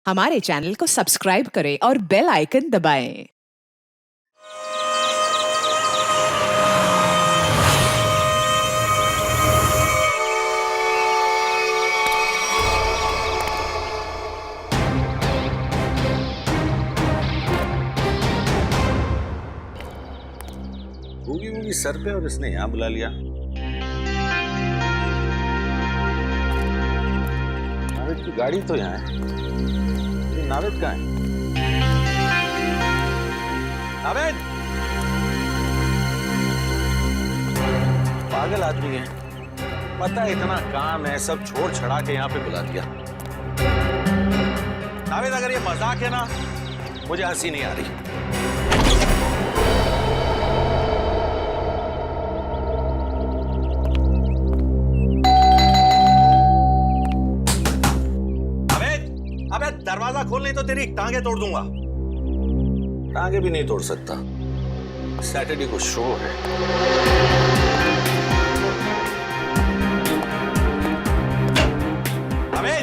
हमारे चैनल को सब्सक्राइब करें और बेल आइकन दबाएं। होगी होगी सर पे और इसने यहाँ बुला लिया। नावेद की गाड़ी तो यहाँ है, लेकिन नावेद कहाँ है? नावेद! पागल आदमी है, पता है इतना काम है, सब छोड़ छड़ा के यहाँ पे बुला दिया। नावेद, अगर ये मजाक है ना, मुझे हंसी नहीं आ रही। अबे दरवाजा खोल, नहीं तो तेरी टांगे तोड़ दूंगा। टांगे भी नहीं तोड़ सकता, सैटरडे को शो है। अबे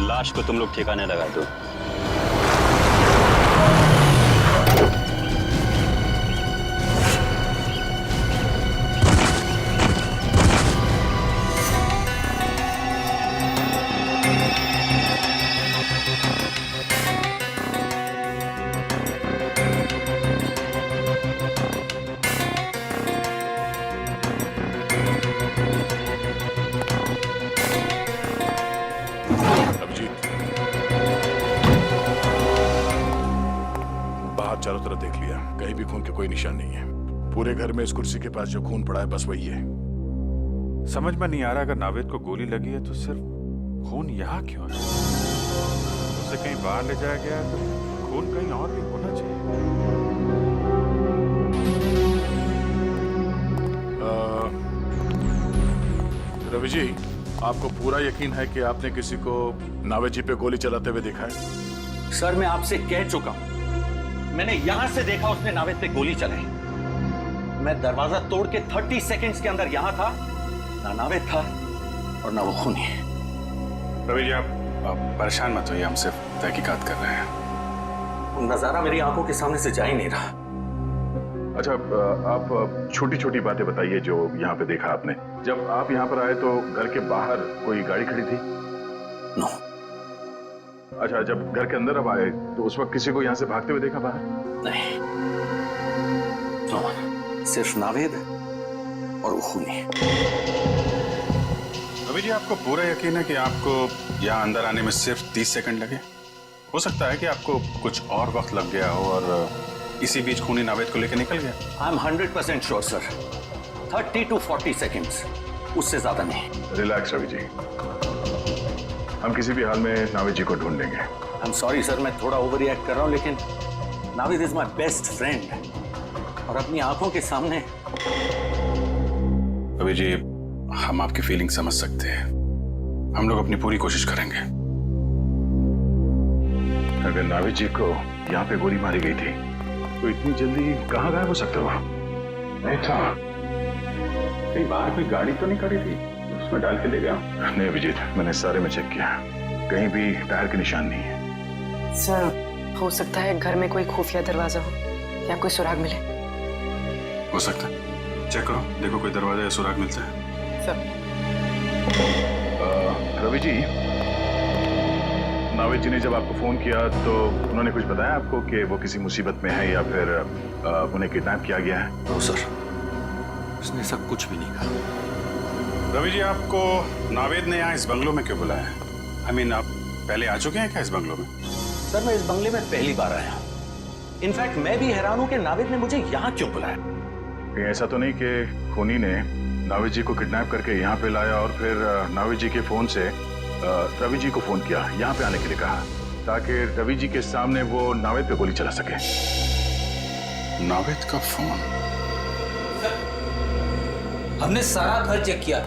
लाश को तुम लोग ठिकाने लगा दो। चारों तरफ देख लिया, कहीं भी खून के कोई निशान नहीं है। पूरे घर में इस कुर्सी के पास जो खून पड़ा है बस वही है। समझ में नहीं आ रहा, अगर नावेद को गोली लगी है तो सिर्फ खून यहाँ क्यों है? उसे कहीं बाहर ले जाया गया तो खून कहीं और भी होना चाहिए। रवि जी, आपको पूरा यकीन है कि आपने किसी को नावेद जी पे गोली चलाते हुए देखा है? सर, मैं आपसे कह चुका हूं, मैंने यहां से देखा उसने नावेद पे गोली चलाई। मैं दरवाजा तोड़ के 30 सेकंड्स के अंदर यहां था, ना नावेद था और ना वो खूनी। रवि जी, आप परेशान मत होइए, हम सिर्फ तहकीकात कर रहे हैं। नजारा मेरी आंखों के सामने से जा ही नहीं रहा। अच्छा, आप छोटी छोटी बातें बताइए जो यहाँ पे देखा आपने। जब आप यहाँ पर आए तो घर के बाहर कोई गाड़ी खड़ी थी? नो। अच्छा, जब घर के अंदर अब आए तो उस वक्त किसी को यहाँ से भागते हुए देखा बाहर? नहीं, सिर्फ नावेद और वो खूनी। रवि जी, आपको पूरा यकीन है कि आपको यहाँ अंदर आने में सिर्फ 30 सेकंड लगे? हो सकता है कि आपको कुछ और वक्त लग गया हो और इसी बीच खूनी नावेद को लेकर निकल गया। I am 100% sure sir, 30 to 40 seconds, उससे ज्यादा नहीं। रिलैक्स रवि जी, हम किसी भी हाल में नावेद जी को ढूंढेंगे। आई एम सॉरी सर, मैं थोड़ा ओवर रिएक्ट कर रहा हूं, लेकिन Naved is my best friend और अपनी आंखों के सामने। रवि जी, हम आपकी फीलिंग समझ सकते हैं, हम लोग अपनी पूरी कोशिश करेंगे। अगर नावेद जी को यहाँ पे गोली मारी गई थी तो इतनी जल्दी कहाँ गायब हो सकते हो? नहीं था, कहीं बाहर कोई गाड़ी तो नहीं खड़ी थी, उसमें डाल के ले गया। नहीं अभिजीत, मैंने सारे में चेक किया, कहीं भी टायर के निशान नहीं है। सर, हो सकता है घर में कोई खुफिया दरवाजा हो या कोई सुराग मिले। हो सकता है, चेक करो, देखो कोई दरवाजा या सुराग मिलता है। सर, रवि जी, नावेद जी ने जब आपको फोन किया तो उन्होंने कुछ बताया आपको कि वो किसी मुसीबत में है या फिर उन्हें किडनैप किया गया है? नो सर, उसने सब कुछ भी नहीं कहा। रवि जी, आपको नावेद ने यहाँ इस बंगलो में क्यों बुलाया है? I mean, आप पहले आ चुके हैं क्या इस बंगलो में? सर, मैं इस बंगले में पहली बार आया। इनफैक्ट मैं भी हैरान हूं कि नावेद ने मुझे यहाँ क्यों बुलाया। कहीं ऐसा तो नहीं कि खूनी ने नावेद जी को किडनैप करके यहाँ पे लाया और फिर नावेद जी के फोन से रवि जी को फोन किया, यहाँ पे आने के लिए कहा, ताकि रवि जी के सामने वो नावेद पे गोली चला सके? नावेद का फोन? हमने सारा घर चेक किया,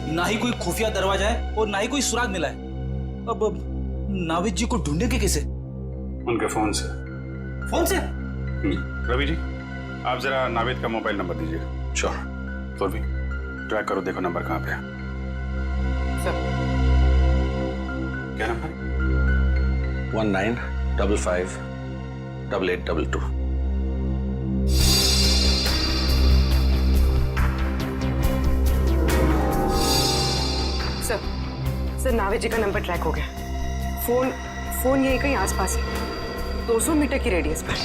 ना ही कोई खुफिया दरवाजा है और ना ही कोई सुराग मिला है। अब नावेद जी को ढूंढेंगे कैसे? उनके फोन से। फोन से? रवि जी, आप जरा नावेद का मोबाइल नंबर दीजिए। श्योर। तो भी ट्रैक करो, देखो नंबर कहाँ पे है। सर, क्या नंबर? 1955 8822। सर, नावेद जी का नंबर ट्रैक हो गया। फोन यही कहीं आसपास है, 200 मीटर की रेडियस पर।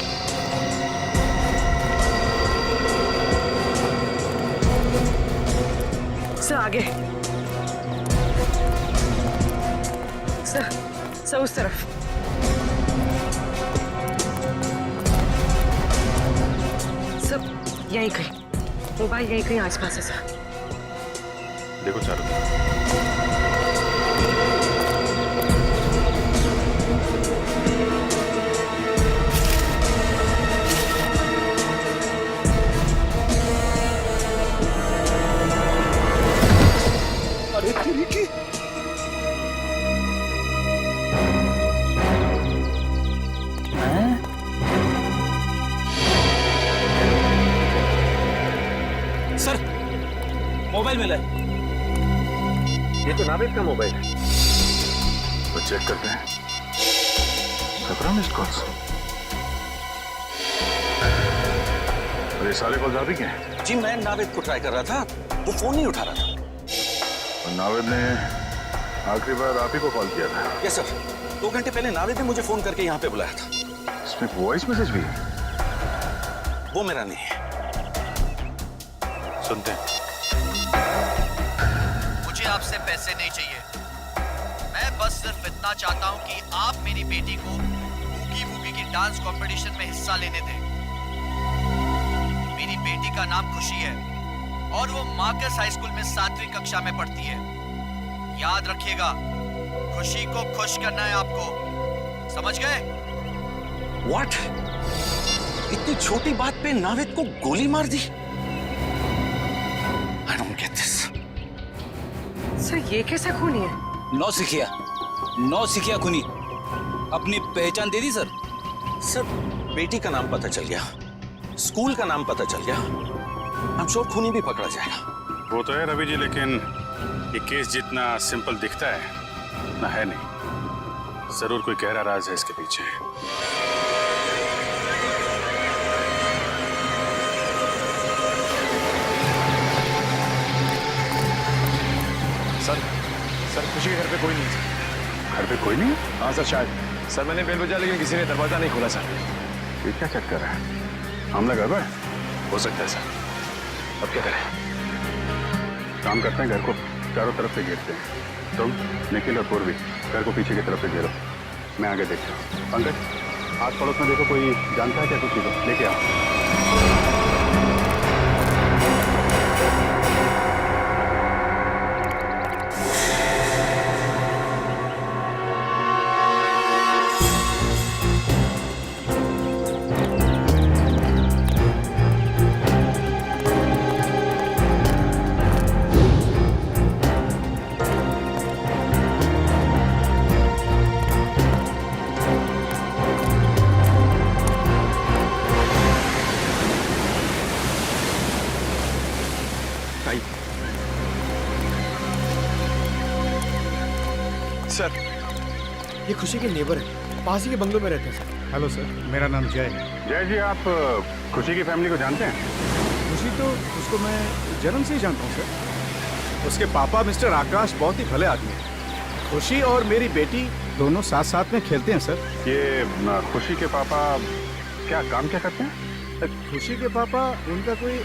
सर, आगे। सर, उस तरफ। सर, यहीं कहीं, मोबाइल यहीं कहीं आसपास है सर। देखो चारों तरफ। अरे तेरी की! सर, मोबाइल मिला है। ये तो नावेद का मोबाइल है। तो चेक करते हैं। 17 मिस्ड कॉल्स। और ये सारे कॉल्स आप ही के हैं? जी, मैं नावेद को ट्राई कर रहा था, वो फोन नहीं उठा रहा था। और नावेद ने आखिरी बार आप ही को कॉल किया था? यस सर, 2 घंटे पहले नावेद ने मुझे फोन करके यहाँ पे बुलाया था। इसमें वॉइस मैसेज भी है? वो मेरा नहीं है। सुनते हैं। मुझे आपसे पैसे नहीं चाहिए, मैं बस सिर्फ इतना चाहता हूं कि आप मेरी बेटी को बूगी बूगी की डांस कंपटीशन में हिस्सा लेने दें। मेरी बेटी का नाम खुशी है और वो मार्कस हाई स्कूल में 7वीं कक्षा में पढ़ती है। याद रखिएगा, खुशी को खुश करना है आपको, समझ गए? व्हाट? इतनी छोटी बात पे नावेद को गोली मार दी? I don't get this. Sir, ये कैसा खूनी है? नौसिखिया खूनी। अपनी पहचान दे दी सर? सर, बेटी का नाम पता चल गया, स्कूल का नाम पता चल गया, आई एम श्योर खूनी भी पकड़ा जाएगा। वो तो है रवि जी, लेकिन ये केस जितना सिंपल दिखता है ना है नहीं। जरूर कोई गहरा राज है इसके पीछे। सर, खुशी के घर पे कोई नहीं है। घर पे कोई नहीं? हाँ सर, शायद। सर, मैंने बेल बजा लेकिन किसी ने दरवाजा नहीं खोला सर। ये क्या चेक कर रहा है? हमला गड़बड़? हो सकता है सर। अब क्या करें? काम करते हैं, घर को चारों तरफ से घेरते हैं। तुम, निखिल और पूर्वी घर को पीछे की तरफ से घेरो, मैं आगे देखता हूँ। पंकज, आस पड़ोस में देखो, कोई जानता है क्या कुछ चीज़ों, लेके आओ। सर, ये खुशी के नेबर है, पास ही के बंगलों में रहते हैं सर। हेलो सर, मेरा नाम जय है। जय जी, आप खुशी की फैमिली को जानते हैं? खुशी तो उसको मैं जन्म से ही जानता हूँ सर। उसके पापा मिस्टर आकाश बहुत ही भले आदमी हैं। खुशी और मेरी बेटी दोनों साथ साथ में खेलते हैं सर। ये खुशी के पापा क्या काम क्या करते हैं? खुशी के पापा, उनका कोई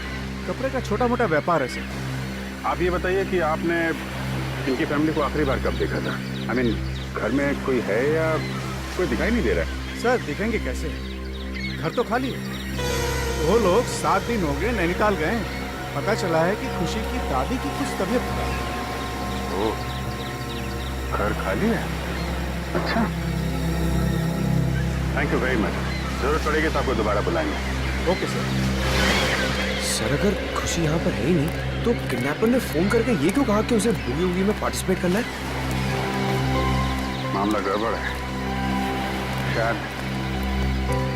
कपड़े का छोटा मोटा व्यापार है सर। आप ये बताइए कि आपने इनकी फैमिली को आखिरी बार कब देखा था? आई मीन, घर में कोई है या कोई दिखाई नहीं दे रहा है? सर, दिखेंगे कैसे, घर तो खाली है। वो लोग 7 दिन हो गए नैनीताल गए हैं। पता चला है कि खुशी की दादी की कुछ तबीयत खराब है। ओह, घर खाली है? अच्छा, थैंक यू वेरी मच। जरूरत पड़ेगी तो आपको दोबारा बुलाएंगे। Okay sir. सर, अगर खुशी यहाँ पर है ही नहीं तो किडनैपर ने फोन करके ये क्यों कहा कि उसे बूगी वूगी में पार्टिसिपेट करना है? मामला गड़बड़ है। शायद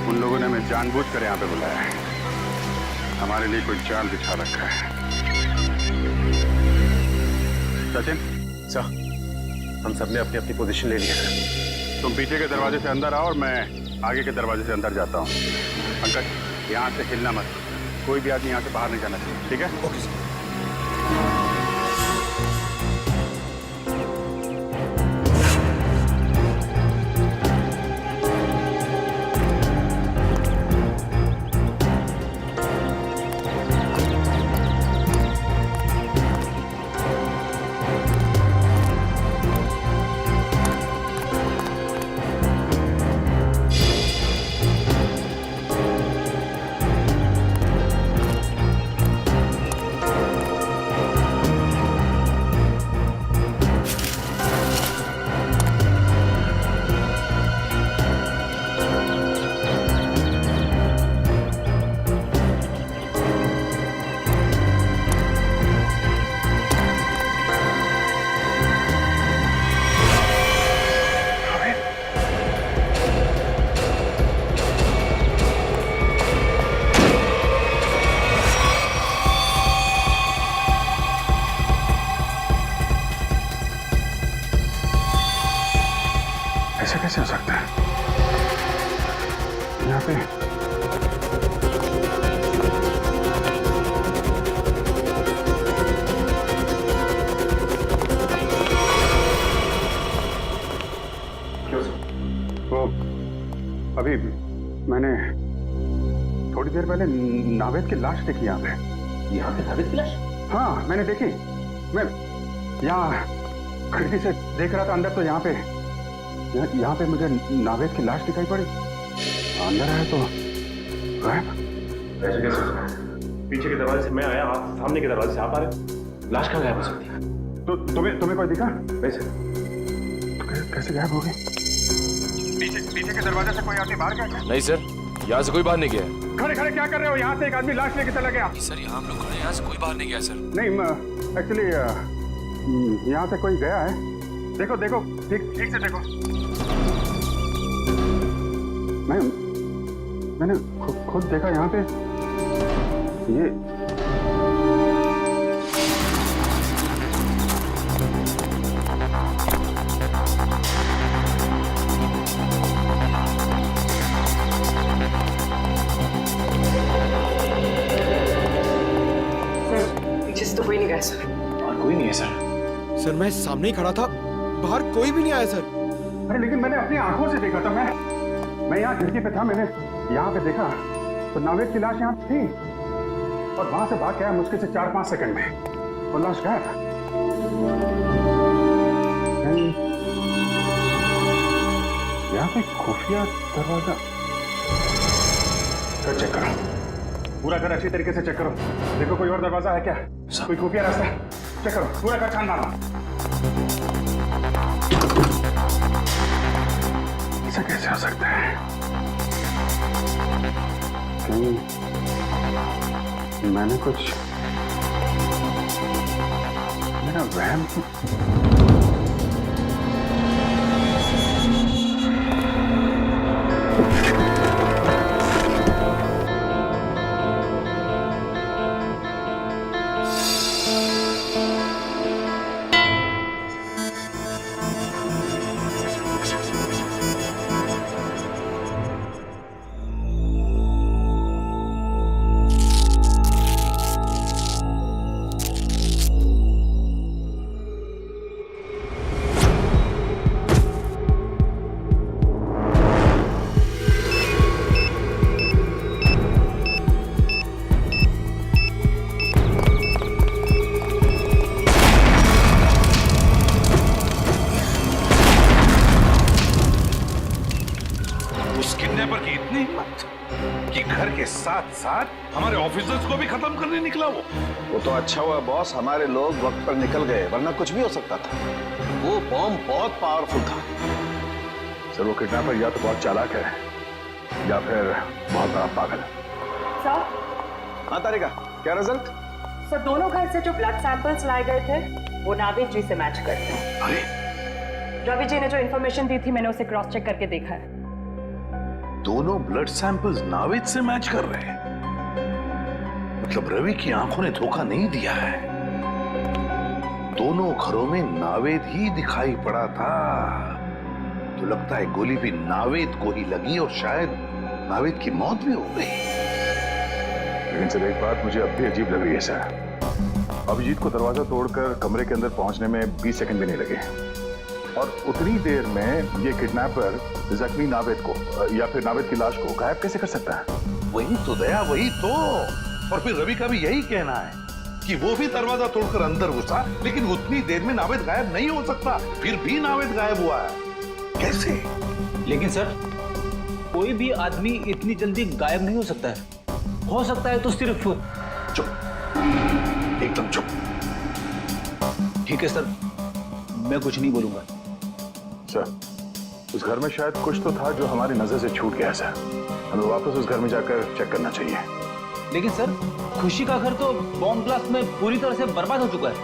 उन लोगों ने हमें जानबूझकर यहाँ पे बुलाया है, हमारे लिए कोई जाल बिछा रखा है। सचिन सर, हम सबने अपनी अपनी पोजीशन ले ली है सर। तुम पीछे के दरवाजे से अंदर आओ और मैं आगे के दरवाजे से अंदर जाता हूँ। पंकज, यहाँ से हिलना मत, कोई भी आदमी यहाँ से बाहर नहीं जाना चाहिए, ठीक है? Okay sir. ऐसे कैसे हो सकता है? यहाँ पे क्यों सर? वो अभी मैंने थोड़ी देर पहले नावेद की लाश देखी यहाँ पे। यहाँ पे नावेद की लाश? हाँ, मैंने देखी। मैं यहाँ खिड़की से देख रहा था अंदर, तो यहाँ पे मुझे नावेद की लाश दिखाई पड़ी। अंदर आया तो गायब। ऐसे कैसे हो सकता है? पीछे के दरवाजे से मैं आया, आप सामने के दरवाजे से आप आ रहे, लाश कहाँ गायब हो सकती है? तो तुम्हें कोई दिखा? वैसे तो कैसे गायब हो गई? पीछे के दरवाजे से कोई आदमी बाहर गया क्या? नहीं सर, यहाँ से कोई बाहर नहीं गया। खड़े खड़े क्या कर रहे हो? यहाँ से एक आदमी लाश लेके चला गया। सर, यहाँ हम लोग खड़े, यहाँ से कोई बाहर नहीं गया सर। नहीं, एक्चुअली यहाँ से कोई गया है। देखो देखो, ठीक से देखो। मैंने खुद देखा यहाँ पे। ये पीछे से तो कोई नहीं गया सर। और कोई नहीं है सर। सर, मैं सामने ही खड़ा था, बाहर कोई भी नहीं आया सर। अरे लेकिन मैंने अपनी आंखों से देखा था। मैं यहाँ खिड़की पे था, मैंने यहाँ पे देखा तो नावेद की लाश यहाँ थी और वहां से भाग गया मुश्किल से 4-5 सेकंड में, और लाश गायब। यहाँ पे खुफिया दरवाजा चेक करो, पूरा घर अच्छी तरीके से चेक करो। देखो कोई और दरवाजा है क्या, कोई खुफिया रास्ता है? चेक करो, पूरा घर छान मारो। ऐसा कैसे हो सकता है? कहीं मैंने कुछ मेरा वहम किडनैपर की इतनी हिम्मत कि घर के साथ साथ हमारे ऑफिसर्स को भी खत्म करने निकला वो तो अच्छा हुआ बॉस, हमारे लोग वक्त पर निकल गए, वरना कुछ भी हो सकता था। वो बॉम्ब बहुत पावरफुल था। सर वो किडनैपर या तो बहुत चालाक है या फिर बहुत बड़ा पागल है। सर, हाँ तारिका, क्या रिजल्ट? सर दोनों घर से जो ब्लड सैंपल्स लाए गए थे वो नावेद जी से मैच करते हैं। अरे रवि जी ने जो इन्फॉर्मेशन दी थी मैंने उसे क्रॉस चेक करके देखा है। दोनों ब्लड सैंपल्स नावेद से मैच कर रहे हैं, मतलब रवि की आंखों ने धोखा नहीं दिया है। दोनों घरों में नावेद ही दिखाई पड़ा था, तो लगता है गोली भी नावेद को ही लगी और शायद नावेद की मौत भी हो गई। लेकिन सर एक बात मुझे अब भी अजीब लग रही है सर, अभिजीत को दरवाजा तोड़कर कमरे के अंदर पहुंचने में 20 सेकंड भी नहीं लगे और उतनी देर में ये किडनैपर जख्मी नावेद को या फिर नावेद की लाश को गायब कैसे कर सकता है? वही तो दया, वही तो। और फिर रवि का भी यही कहना है कि वो भी दरवाजा तोड़कर अंदर घुसा, लेकिन उतनी देर में नावेद गायब नहीं हो सकता, फिर भी नावेद गायब हुआ है। कैसे? लेकिन सर कोई भी आदमी इतनी जल्दी गायब नहीं हो सकता है। हो सकता है तो सिर्फ चुप, एकदम चुप। ठीक है सर, मैं कुछ नहीं बोलूंगा। सर उस घर में शायद कुछ तो था जो हमारी नजर से छूट गया सर, हमें वापस उस घर में जाकर चेक करना चाहिए। लेकिन सर खुशी का घर तो बॉम्ब ब्लास्ट में पूरी तरह से बर्बाद हो चुका है,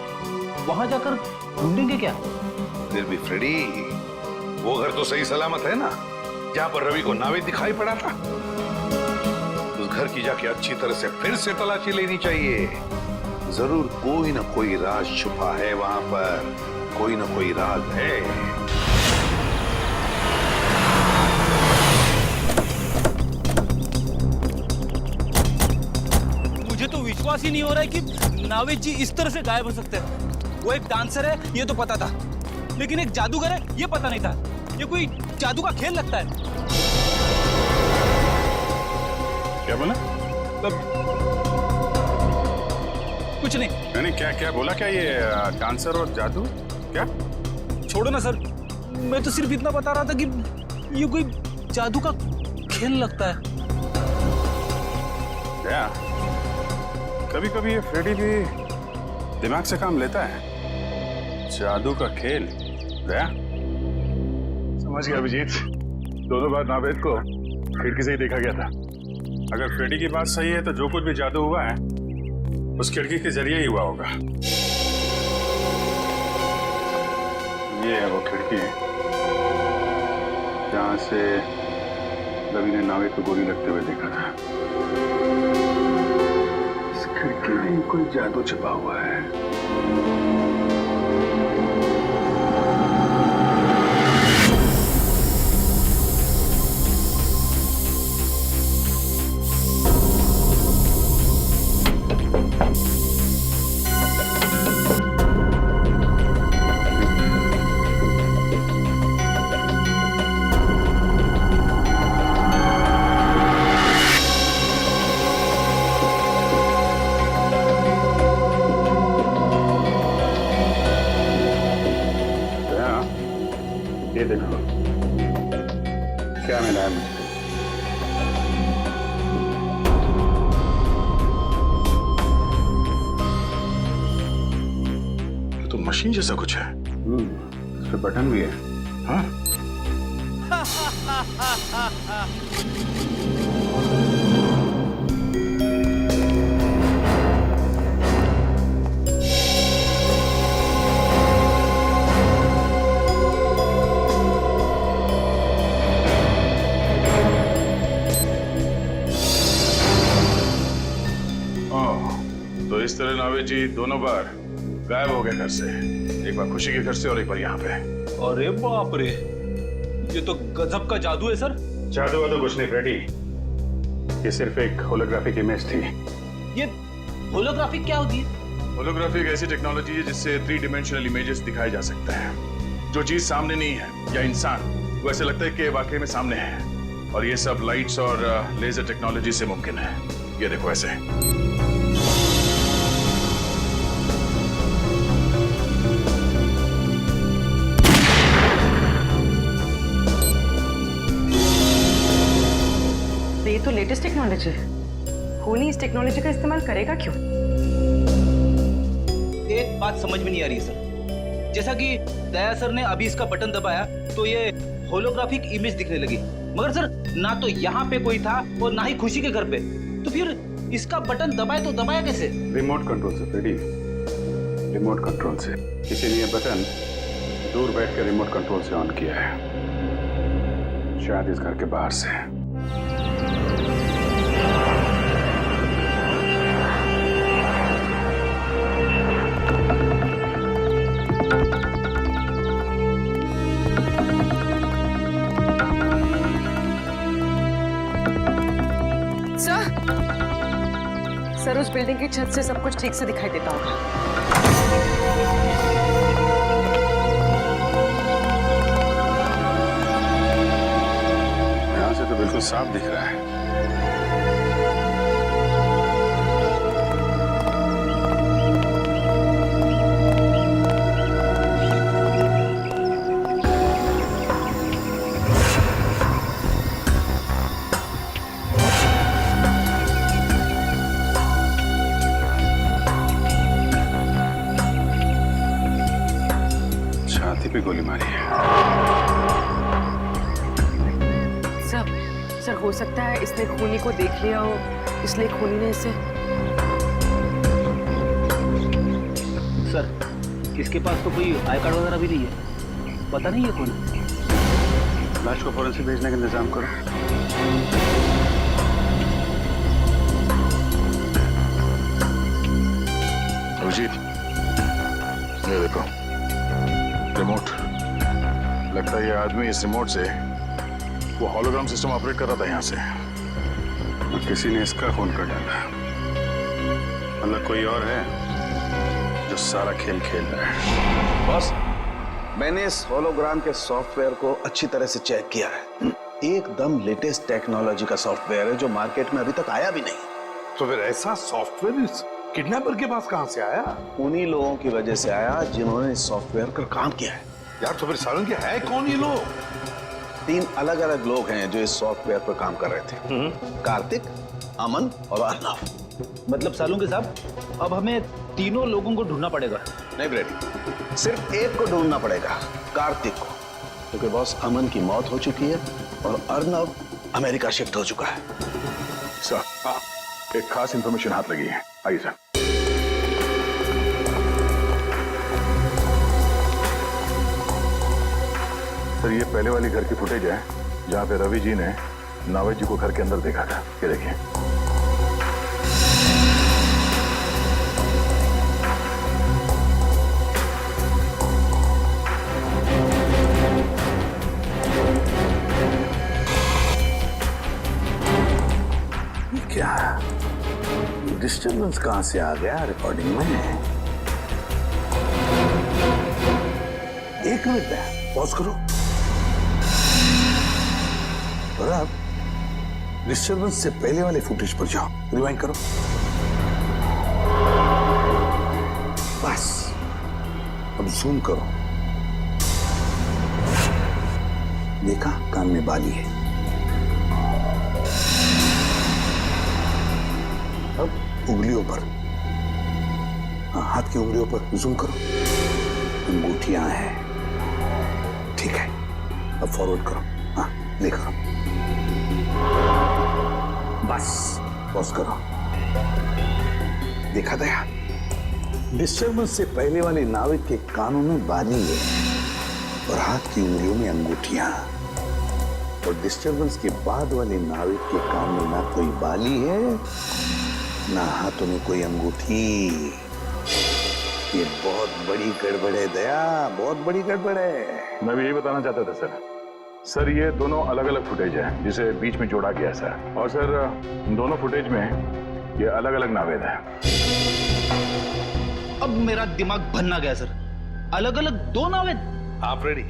वहां जाकर ढूंढेंगे क्या? फिर भी फ्रेडी, वो घर तो सही सलामत है ना, जहां पर रवि को नावेद दिखाई पड़ा था। उस घर की जाके अच्छी तरह से फिर से तलाशी लेनी चाहिए। जरूर कोई ना कोई राज छुपा है वहां पर, कोई ना कोई राज है। मुझे तो विश्वास ही नहीं हो रहा है कि नावेद जी इस तरह से गायब हो सकते हैं। वो एक डांसर है ये तो पता था, लेकिन एक जादूगर है ये पता नहीं था। ये कोई जादू का खेल लगता है। क्या बोला? कुछ नहीं। नहीं क्या क्या बोला? क्या ये डांसर और जादू? क्या? छोड़ो ना सर, मैं तो सिर्फ इतना बता रहा था कि ये कोई जादू का खेल लगता है। क्या? कभी कभी ये फ्रेडी भी दिमाग से काम लेता है। जादू का खेल गया? समझ गया अभिजीत, दोनों बार नावेद को खिड़की से ही देखा गया था। अगर फ्रेडी की बात सही है तो जो कुछ भी जादू हुआ है उस खिड़की के जरिए ही हुआ होगा। ये है वो खिड़की जहां से रवि ने नावेद को गोली लगते हुए देखा था। इस खिड़की में कोई जादू छिपा हुआ है। ये देखो क्या मिला है मुझे। ये तो मशीन जैसा कुछ है। इस पे बटन भी है। हाँ तो इस तरह नावेद जी दोनों बार गायब हो गए घर से, एक बार खुशी के घर से और एक बार यहाँ पे। अरे बाप रे, ये तो गजब का जादू है सर। जादू वादू कुछ नहीं फ्रेडी, ये सिर्फ एक होलोग्राफिक इमेज थी। ये होलोग्राफिक क्या होती है? होलोग्राफी एक ऐसी टेक्नोलॉजी है जिससे 3 डायमेंशनल इमेजेस दिखाए जा सकते हैं। जो चीज सामने नहीं है या इंसान, वो ऐसे लगता है कि वाकई में सामने है। और ये सब लाइट्स और लेजर टेक्नोलॉजी से मुमकिन है। ये देखो ऐसे। तो ये तो लेटेस्ट टेक्नोलॉजी है। खूनी इस टेक्नोलॉजी का इस्तेमाल करेगा क्यों? एक बात समझ में नहीं आ रही सर। जैसा कि दया सर ने अभी इसका बटन दबाया तो ये होलोग्राफिक इमेज दिखने लगी, मगर सर ना तो यहाँ पे कोई था और ना ही खुशी के घर पे। तो फिर इसका बटन दबाए तो दबाया कैसे? रिमोट कंट्रोल से फ्रेडी, रिमोट कंट्रोल से। किसी ने ये बटन दूर बैठ के रिमोट कंट्रोल से ऑन किया है, शायद इस घर के बाहर से। सर उस बिल्डिंग की छत से सब कुछ ठीक से दिखाई देता होगा। यहां से तो बिल्कुल साफ दिख रहा है। पे गोली मारी है। सर हो सकता है इसने खूनी को देख लिया हो, इसलिए खूनी ने इसे। सर इसके पास तो कोई आई कार्ड वगैरह भी नहीं है, पता नहीं है कौन। लाश को फौरन भेजने का इंतजाम करो। अभिजीत, ये देखो रिमोट। लगता है ये आदमी इस रिमोट से वो हॉलोग्राम सिस्टम ऑपरेट कर रहा था यहाँ से, और किसी ने इसका खून कर डाला। मतलब कोई और है जो सारा खेल खेल रहा है। बॉस, मैंने इस होलोग्राम के सॉफ्टवेयर को अच्छी तरह से चेक किया है। एकदम लेटेस्ट टेक्नोलॉजी का सॉफ्टवेयर है जो मार्केट में अभी तक आया भी नहीं। तो फिर ऐसा सॉफ्टवेयर इस किडनैपर के पास कहां से आया? उन्हीं लोगों की वजह से आया जिन्होंने इस सॉफ्टवेयर पर काम किया है। यार तो फिर सालन के है कौन ये लोग? 3 अलग अलग लोग हैं जो इस सॉफ्टवेयर पर काम कर रहे थे। कार्तिक, अमन और अर्नव। मतलब सालू के साहब, अब हमें तीनों लोगों को ढूंढना पड़ेगा। नहीं ब्रेडी, सिर्फ एक को ढूंढना पड़ेगा, कार्तिक को, क्योंकि बॉस अमन की मौत हो चुकी है और अर्नव अमेरिका शिफ्ट हो चुका है। सर, हाँ, एक खास इंफॉर्मेशन हाथ लगी है। आइए सर। सर ये पहले वाली घर की फुटेज है जहाँ पे रवि जी ने नावेद जी को घर के अंदर देखा था। ये देखिए। क्या डिस्टर्बेंस कहां से आ गया रिकॉर्डिंग में? एक मिनट में पॉज करो और अब डिस्टर्बेंस से पहले वाले फुटेज पर जाओ, रिवाइंड करो। बस अब जूम करो। देखा, कान में बाली है। अब उंगलियों पर, हाँ, हाथ की उंगलियों पर जूम करो, अंगूठियां हैं। ठीक है, अब फॉरवर्ड करो। हाँ, देखो, बस पॉज करो। देखा दया, डिस्टर्बेंस से पहले वाले नाविक के कानों में बाली है और हाथ की उंगलियों में अंगूठियां, और डिस्टर्बेंस के बाद वाले नाविक के कान में ना कोई बाली है ना हाथों में कोई अंगूठी। ये बहुत बड़ी गड़बड़ है दया, बहुत बड़ी गड़बड़ है। मैं भी यही बताना चाहता था सर। सर, ये दोनों अलग अलग फुटेज है जिसे बीच में जोड़ा गया सर। और सर, दोनों फुटेज में ये अलग अलग नावेद है। अब मेरा दिमाग भन्ना गया सर। अलग अलग दो नावेद? आप रेडी?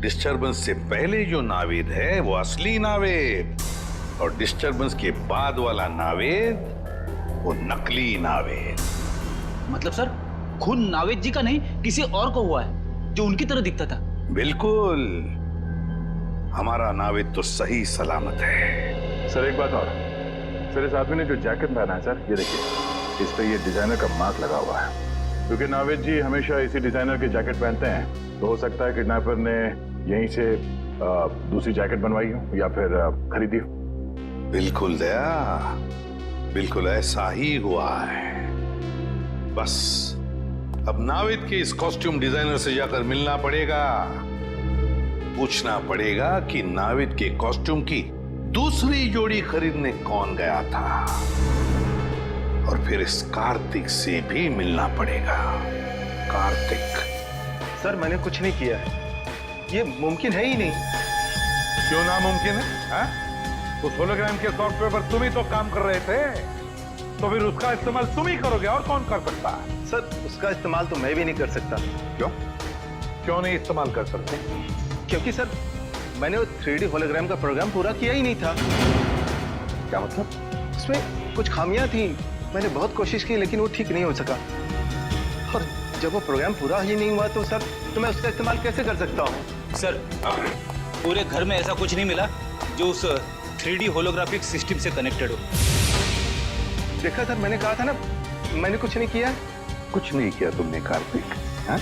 डिस्टर्बेंस से पहले जो नावेद है वो असली नावेद, और डिस्टर्बेंस के बाद वाला नावेद वो नकली नावेद। मतलब सर, खून नावेद जी का नहीं किसी और को हुआ है जो उनकी तरह दिखता था? बिल्कुल, हमारा नावेद तो सही सलामत है। सर, एक बात और। सर, इस आदमी ने जो जैकेट पहना है सर, ये देखिए, इस पे ये डिजाइनर का मार्क लगा हुआ है। क्योंकि नावेद जी हमेशा इसी डिजाइनर के जैकेट पहनते हैं, तो हो सकता है किडनैपर ने यहीं से दूसरी जैकेट बनवाई हो या फिर खरीदी हो। बिल्कुल दया, बिल्कुल ऐसा ही हुआ है। बस अब नावेद के इस कॉस्ट्यूम डिजाइनर से जाकर मिलना पड़ेगा, पूछना पड़ेगा कि नावेद के कॉस्ट्यूम की दूसरी जोड़ी खरीदने कौन गया था, और फिर इस कार्तिक से भी मिलना पड़ेगा। कार्तिक। सर, मैंने कुछ नहीं किया है, ये मुमकिन है ही नहीं। क्यों नामुमकिन है? उस होलोग्राम के सॉफ्टवेयर पर तुम ही तो काम कर रहे थे, तो फिर उसका इस्तेमाल तुम ही करोगे, और कौन कर सकता है? सर, उसका इस्तेमाल तो मैं भी नहीं कर सकता। क्यों? क्यों नहीं इस्तेमाल कर सकते? क्योंकि सर, मैंने वो 3D होलोग्राम का प्रोग्राम पूरा किया ही नहीं था। क्या मतलब? उसमें कुछ खामियां थी, मैंने बहुत कोशिश की लेकिन वो ठीक नहीं हो सका। और जब वो प्रोग्राम पूरा ही नहीं हुआ तो सर, तो मैं उसका इस्तेमाल कैसे कर सकता हूँ? सर, पूरे घर में ऐसा कुछ नहीं मिला जो उस 3D होलोग्राफिक सिस्टम से कनेक्टेड हो। देखा सर, मैंने कहा था ना, मैंने कुछ नहीं किया। कुछ नहीं किया तुमने कार्तिक? हाँ?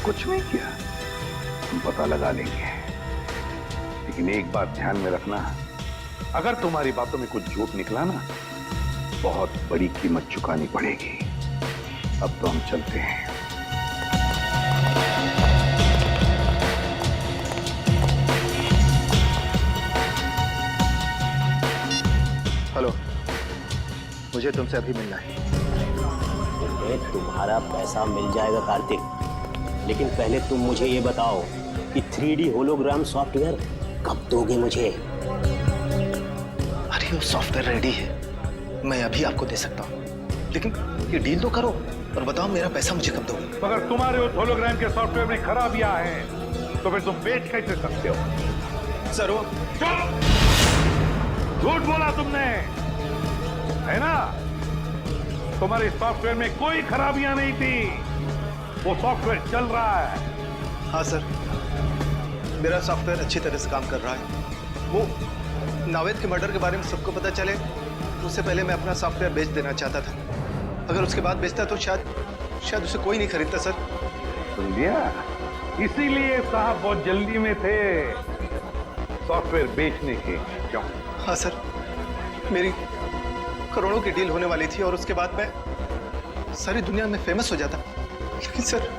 कुछ नहीं किया। हम पता लगा लेंगे, लेकिन एक बात ध्यान में रखना, अगर तुम्हारी बातों में कुछ झूठ निकला ना, बहुत बड़ी कीमत चुकानी पड़ेगी। अब तो हम चलते हैं। हेलो, मुझे तुमसे अभी मिलना है। तुम्हारा पैसा मिल जाएगा कार्तिक, लेकिन पहले तुम मुझे ये बताओ कि 3D होलोग्राम सॉफ्टवेयर कब दोगे मुझे? अरे वो सॉफ्टवेयर रेडी है, मैं अभी आपको दे सकता हूँ, लेकिन ये डील तो करो और बताओ मेरा पैसा मुझे कब दोगे? मगर तुम्हारे उस होलोग्राम के सॉफ्टवेयर में खराबियां हैं, तो फिर तुम बेच कैसे सकते हो? सर, वो झूठ बोला तुमने, है ना? तुम्हारे सॉफ्टवेयर में कोई खराबियां नहीं थी, वो सॉफ्टवेयर चल रहा है। हाँ सर, मेरा सॉफ्टवेयर अच्छी तरह से काम कर रहा है। वो नावेद के मर्डर के बारे में सबको पता चले, उससे पहले मैं अपना सॉफ्टवेयर बेच देना चाहता था। अगर उसके बाद बेचता तो शायद उसे कोई नहीं खरीदता सर। सुन लिया? इसीलिए साहब बहुत जल्दी में थे सॉफ्टवेयर बेचने के। क्यों? हाँ सर, मेरी करोड़ों की डील होने वाली थी और उसके बाद मैं सारी दुनिया में फेमस हो जाता, लेकिन सर,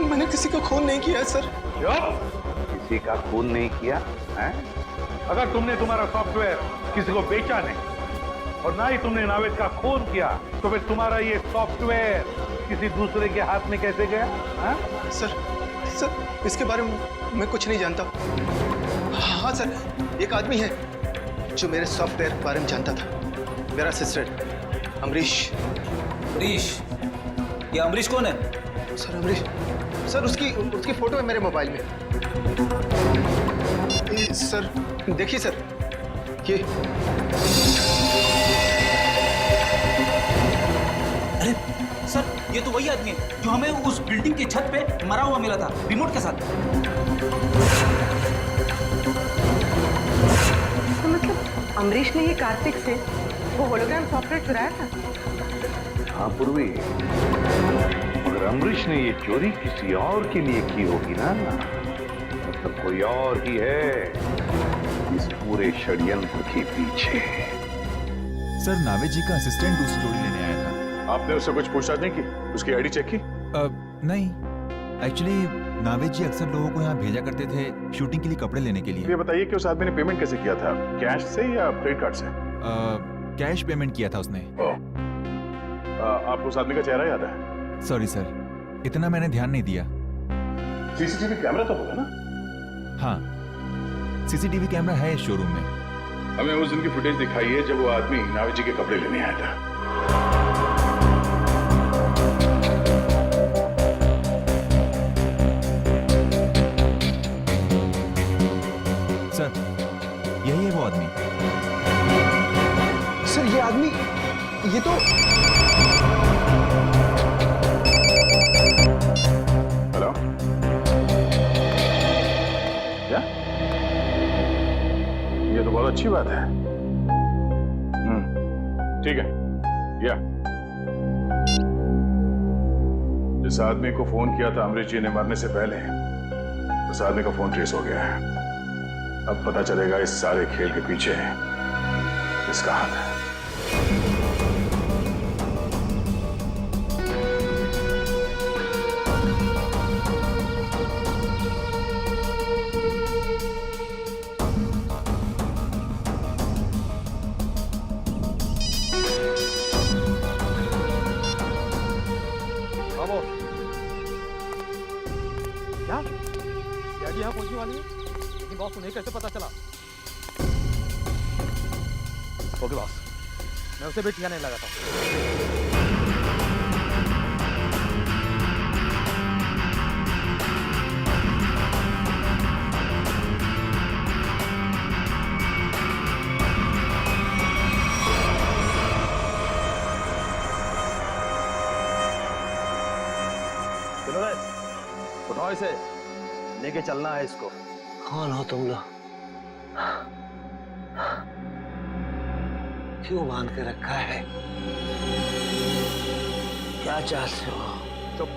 मैंने किसी का खून नहीं किया है सर। क्यों? किसी का खून नहीं किया है? अगर तुमने तुम्हारा सॉफ्टवेयर किसी को बेचा नहीं और ना ही तुमने नावेद का खून किया, तो फिर तुम्हारा ये सॉफ्टवेयर किसी दूसरे के हाथ में कैसे गया? है? सर, इसके बारे में मैं कुछ नहीं जानता। हाँ सर, एक आदमी है जो मेरे सॉफ्टवेयर के बारे में जानता था, मेरा असिस्टेंट अमरीश। अमरीश? ये अमरीश कौन है? सर, अमरीश सर, उसकी फोटो है मेरे मोबाइल में। सर देखिए सर, ये अरे सर, ये तो वही आदमी है जो हमें उस बिल्डिंग की छत पे मरा हुआ मिला था, रिमोट के साथ। अमरीश ने ये कार्तिक से वो होलोग्राम सॉफ्टवेयर चुराया था। हाँ पूर्वी, मगर अमरीश ने ये चोरी किसी और के लिए की होगी ना, मतलब कोई और ही है इस पूरे षड्यंत्र के पीछे। सर नावेद जी का असिस्टेंट दूसरी जोड़ी लेने आया था। आपने उससे कुछ पूछताछ नहीं की? उसकी आईडी चेक की? नहीं, एक्चुअली नावेद जी अक्सर लोगों को यहाँ भेजा करते थे शूटिंग के लिए कपड़े लेने के लिए। ये बताइए कि उस आदमी ने पेमेंट कैसे किया था, कैश से या क्रेडिट कार्ड से? कैश पेमेंट किया था उसने। आपको उस आदमी का चेहरा याद है? सॉरी सर, इतना मैंने ध्यान नहीं दिया। सीसीटीवी कैमरा तो होगा ना? हाँ, सीसीटीवी कैमरा है इस शोरूम में। हमें उस दिन की फुटेज दिखाइए जब वो आदमी नावेद जी के कपड़े लेने आया था। सर, यही है वो आदमी। सर ये आदमी, ये तो हेलो, क्या? ये तो बहुत अच्छी बात है। ठीक है, या जिस आदमी को फोन किया था अमरीश जी ने मरने से पहले, उस आदमी का फोन ट्रेस हो गया है। अब पता चलेगा इस सारे खेल के पीछे किसका हाथ है। क्या? डैडी यहाँ पहुंचने वाली है, लेकिन बॉस उन्हें कैसे पता चला? ओके बॉस, मैं उसे भी ठिकाने लगाता हूँ। उठाओ इसे, लेके चलना है इसको। कौन हो तुम लोग? क्यों बांध के रखा है? क्या चाहते हो? चुप,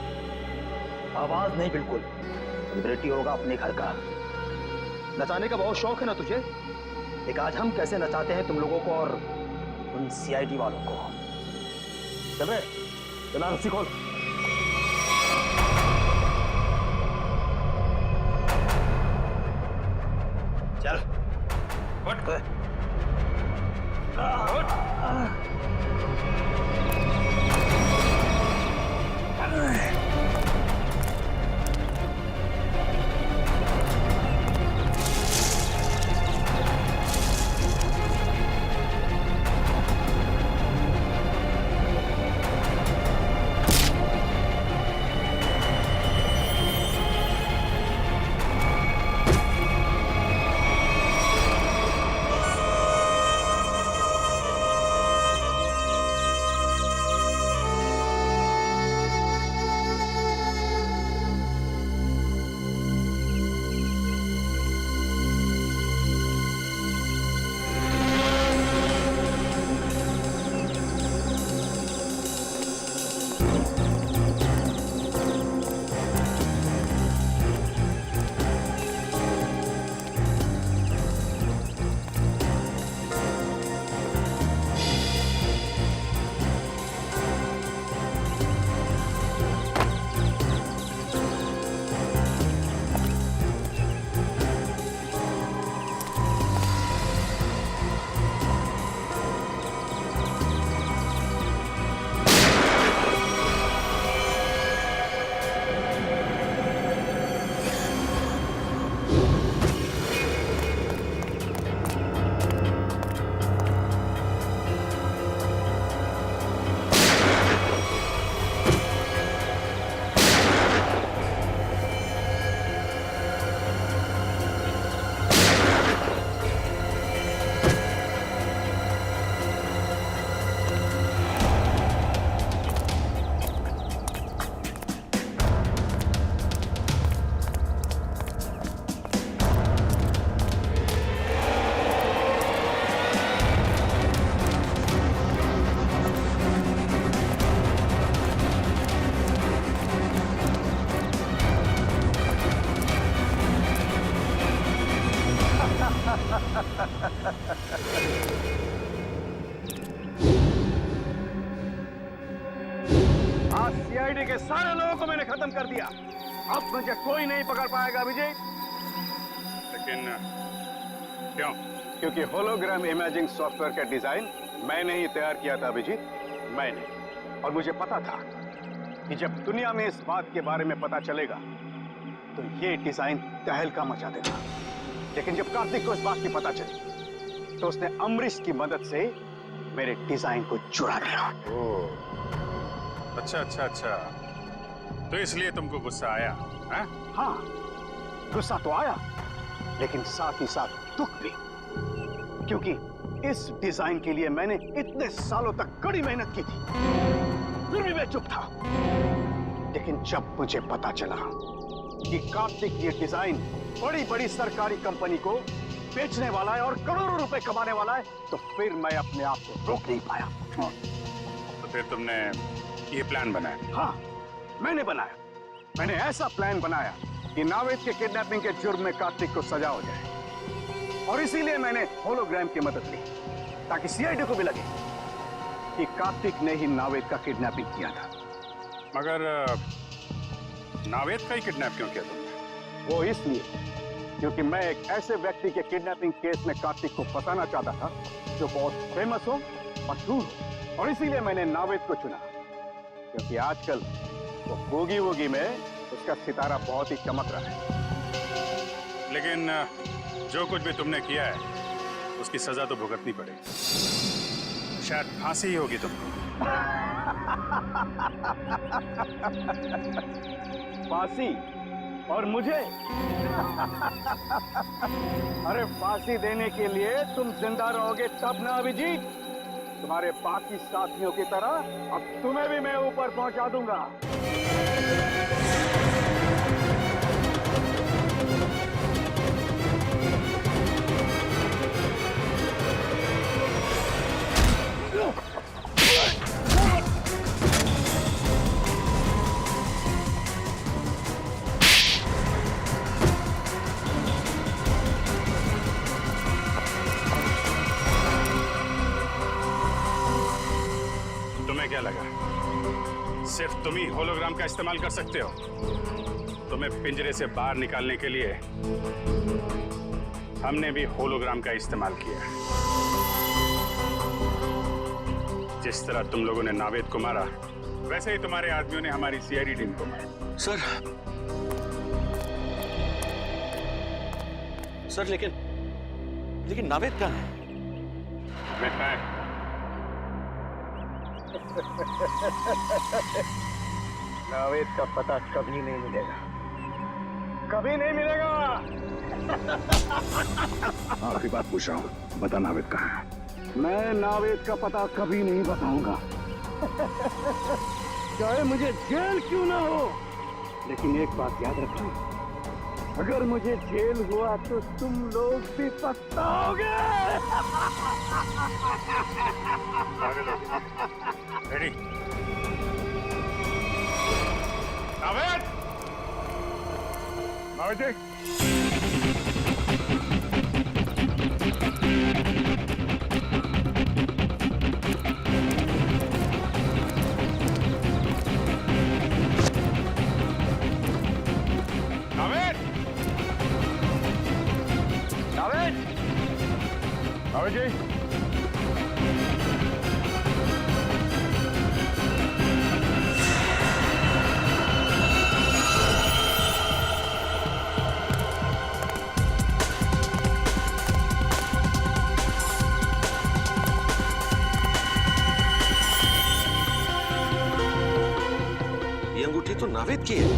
आवाज नहीं बिल्कुल। सेलिब्रिटी होगा अपने घर का, नचाने का बहुत शौक है ना तुझे? एक आज हम कैसे नचाते हैं तुम लोगों को और उन सीआईडी वालों को। चल रहे, चला रस्सी खोल। चल उठ। आज सीआईडी के सारे लोगों को मैंने खत्म कर दिया। अब मुझे कोई नहीं पकड़ पाएगा अभिजीत। लेकिन क्यों? क्योंकि होलोग्राम इमेजिंग सॉफ्टवेयर का डिजाइन मैंने ही तैयार किया था अभिजीत, मैंने। और मुझे पता था कि जब दुनिया में इस बात के बारे में पता चलेगा तो ये डिजाइन तहलका मचा देगा। लेकिन जब कार्तिक को इस बात की पता चली तो उसने अमरीश की मदद से मेरे डिजाइन को चुरा लिया। ओह, अच्छा। तो इसलिए तुमको गुस्सा आया? हाँ, गुस्सा तो आया, लेकिन साथ ही साथ दुख भी, क्योंकि इस डिजाइन के लिए मैंने इतने सालों तक कड़ी मेहनत की थी, फिर भी मैं चुप था। लेकिन जब मुझे पता चला कि कार्तिक ये डिजाइन बड़ी बड़ी सरकारी कंपनी को बेचने वाला है और करोड़ों रुपए कमाने वाला है, तो फिर मैं अपने आप को रोक नहीं पाया। तो फिर तुमने ये प्लान बनाया? हाँ, मैंने बनाया। मैंने ऐसा प्लान बनाया कि नावेद के किडनैपिंग के जुर्म में कार्तिक को सजा हो जाए। और इसीलिए मैंने होलोग्राम की मदद ली, ताकि सीआईडी को भी लगे कि कार्तिक ने ही नावेद का किडनैपिंग किया था। मगर नावेद का ही किडनैप क्यों किया तुमने? वो इसलिए क्योंकि मैं एक ऐसे व्यक्ति के किडनैपिंग केस में कार्तिक को फंसाना चाहता था जो बहुत फेमस हो, मशहूर हो। और इसीलिए मैंने नावेद को चुना, क्योंकि आजकल वो बूगी वूगी में उसका सितारा बहुत ही चमक रहा है। लेकिन जो कुछ भी तुमने किया है उसकी सजा तो भुगतनी पड़ेगी। शायद फांसी ही होगी तुमको। फांसी? और मुझे? अरे फांसी देने के लिए तुम जिंदा रहोगे तब ना अभिजीत। तुम्हारे बाकी साथियों की तरह अब तुम्हें भी मैं ऊपर पहुंचा दूंगा। क्या लगा सिर्फ तुम ही होलोग्राम का इस्तेमाल कर सकते हो? तुम्हें पिंजरे से बाहर निकालने के लिए हमने भी होलोग्राम का इस्तेमाल किया। जिस तरह तुम लोगों ने नावेद को मारा, वैसे ही तुम्हारे आदमियों ने हमारी सीआईडी टीम को मारा। सर लेकिन नावेद कहाँ है? नावेद का पता कभी नहीं मिलेगा, कभी नहीं मिलेगा। आखिरी बात पूछ रहा हूँ, बता नावेद कहाँ है? मैं नावेद का पता कभी नहीं बताऊंगा, चाहे मुझे जेल क्यों ना हो। लेकिन एक बात याद रखना, अगर मुझे जेल हुआ तो तुम लोग भी पछताओगे। रेडी? नावेद! नावेद जी! नावेद! नावेद! नावेद जी! ये अंगूठी तो नावेद की है।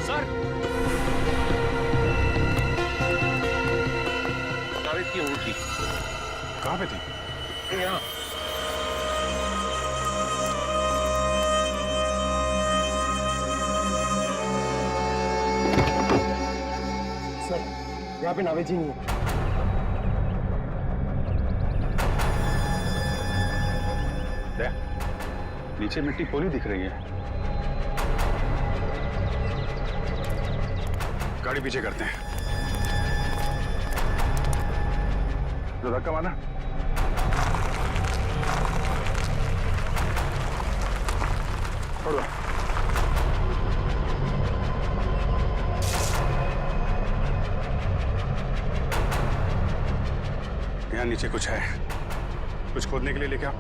सर, नावेद की अंगूठी कहाँ पे थी? यहाँ। सर, यहाँ पे नावेद जी नहीं है। नीचे मिट्टी पोली दिख रही है। गाड़ी पीछे करते हैं। तो धक्का मारना। छोड़ दो। यहाँ नीचे कुछ है, कुछ खोदने के लिए लेके आओ।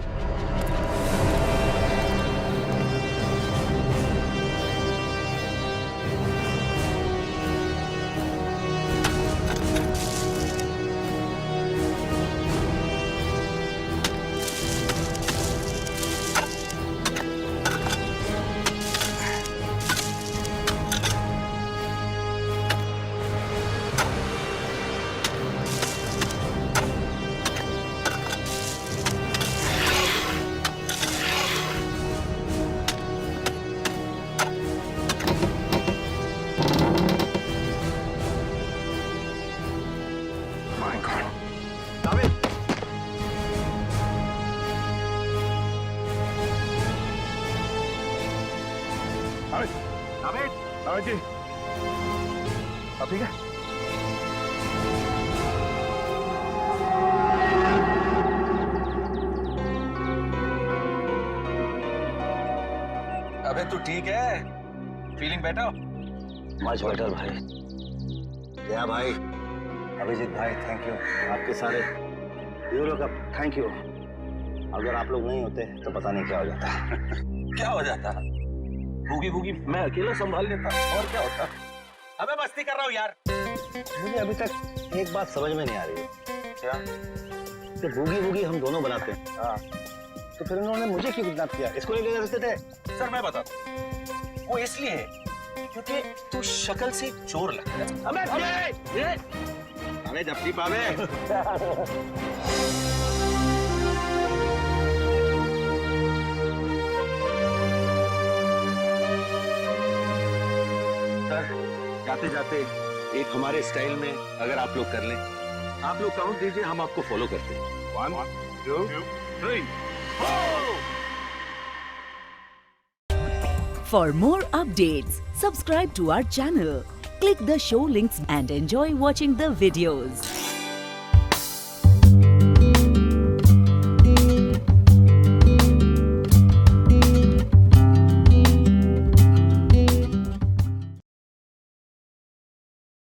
नावेद जी, अब ठीक है? अबे तू ठीक है? Feeling better? मच बेटर भाई। क्या भाई, अभिजीत भाई, थैंक यू। आपके सारे यू लोग, थैंक यू। अगर आप लोग नहीं होते तो पता नहीं क्या हो जाता। क्या हो जाता? भूगी भूगी मैं अकेला संभाल लेता, और क्या होता? अबे मस्ती कर रहा हूँ यार। मुझे अभी तक एक बात समझ में नहीं आ रही है। क्या? कि भूगी भूगी हम दोनों बनाते हैं। हाँ। तो फिर उन्होंने मुझे क्यों किडनैप किया? इसको नहीं ले सकते थे? सर मैं बताता हूँ, वो इसलिए है क्योंकि तू शक्ल से चोर लगता है। अबे जब पावे। जाते जाते एक हमारे स्टाइल में अगर आप लोग कर लें, आप लोग काउंट दीजिए, हम आपको फॉलो करते हैं। 1 2 3 For more updates, subscribe to our channel, click the show links and enjoy watching the videos.